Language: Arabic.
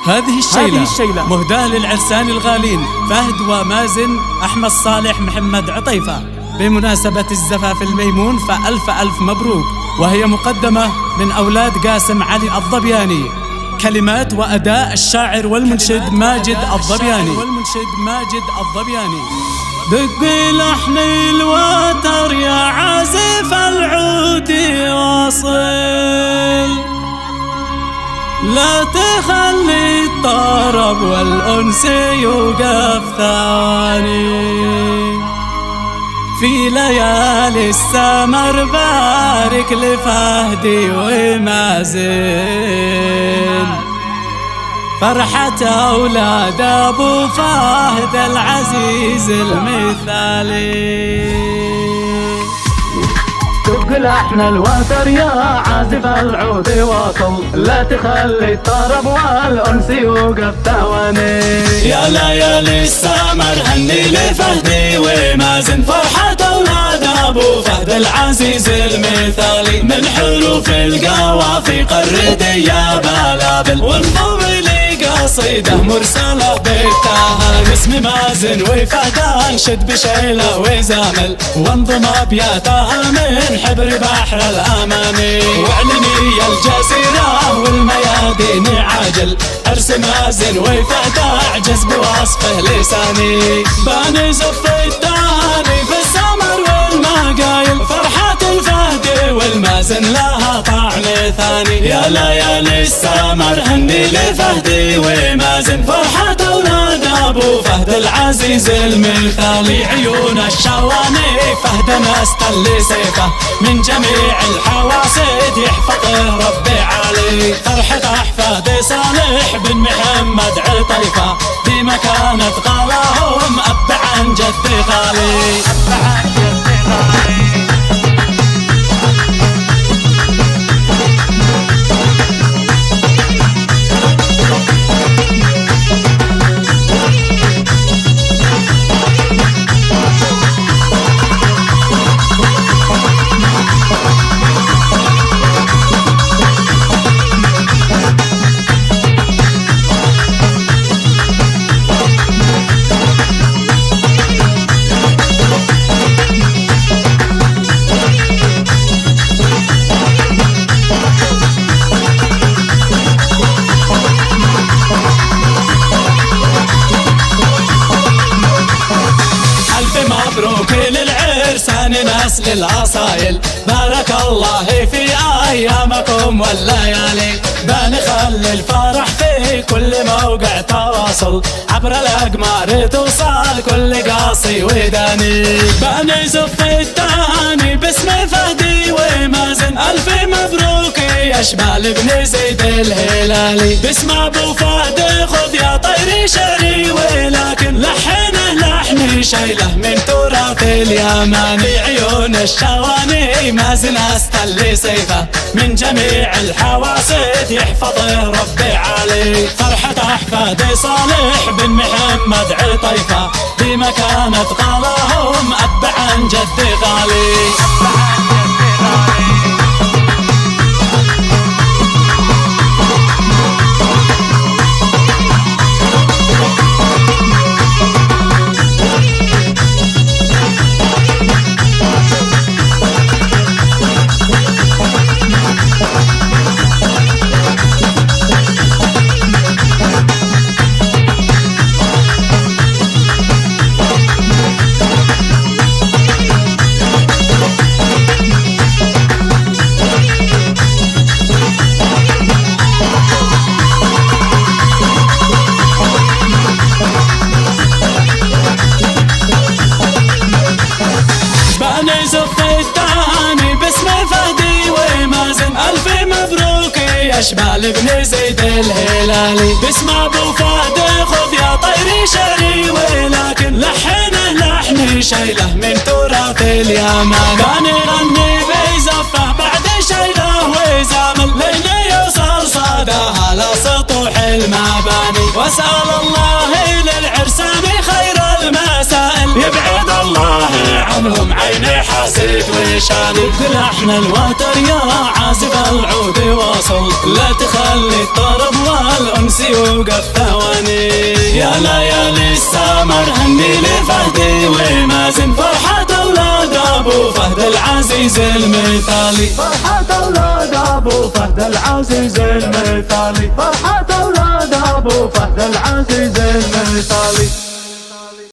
هذه الشيلة مهداة للعرسان الغالين فهد ومازن أحمد صالح محمد عطيفة بمناسبة الزفاف الميمون، فألف ألف مبروك. وهي مقدمة من أولاد قاسم علي الظبياني، كلمات وأداء الشاعر والمنشد ماجد الظبياني. دق لحن الوتر يا عازف العود واصل، لا تخلي الطرب والأنس يوقف ثواني. في ليالي السمر بارك لفهدي ومازن، فرحة أولاد أبو فهد العزيز المثالي. دق لحن الوتر يا عازف العود واصل، لا تخلي الطرب والأنس يوقف ثواني. يا ليالي السمر هني لفهدي ومازن، فرحة أولاد أبو فهد العزيز المثالي. من حروف القوافي قردي يا بلابل، وانضم لي قصيدة مرسلة بالتهاني. اسم مازن وفهد انشد بشيلة وزامل، وانضم أبياتها من حبر بحر الأماني. واعلني الجزيرة والميادين عاجل، عرس مازن وفهد اعجز بوصفه لساني. باني زف التهاني في السمر والمقايل، فرحة الفهد والمازن لها طعم ثاني. يا ليالي السمر هني لفهدي ومازن، فرحة أولاد أبو فهد العزيز المثالي. عيون الشواني فهد مستل سيفه، من جميع الحواسد يحفظه ربي علي. فرحة أحفاد صالح بن محمد عطيفة، بمكانة قالهم أب عن جد خالي. مبروك للعرسان نسل الأصايل، بارك الله في أيامكم والليالي. بنخلي الفرح في كل موقع تواصل، عبر الأقمار توصل كل قاصي وداني. بنزف التهاني باسم فهدي ومازن، ألف مبروك يا شمال بن زيد الهلالي. باسم أبو فهد خذ يا طيري شعري، ولكن لحنه لحن شيله من تراث اليماني. عيون الشواني مازن استل سيفه، من جميع الحواسد يحفظه ربي علي. فرحة أحفاد صالح بن محمد عطيفة، بمكانة قالهم أب عن جد غالي. زف التهاني باسم فهدي ومازن، ألف مبروك يا شمال بن زيد الهلالي. باسم أبو فهد خذ يا طيري شعري، ولكن لحنه لحن شيله من تراث اليمن. كان يغني بزفه بعد شيله وزامل، لين يوصل صداها لسطوح المباني. واسأل الله للعرسان خير المسائل، يبعد الله عنهم عيني حسيت وشاني. بلحن الوتر يا عازف العود واصل، لا تخلي الطرب والأنس يوقف ثواني. يا ليالي السمر هني لفهدي ومازن، فرحة أولاد أبو فهد العزيز المثالي. فرحة أولاد أبو فهد العزيز المثالي. فرحة أولاد أبو فهد العزيز المثالي.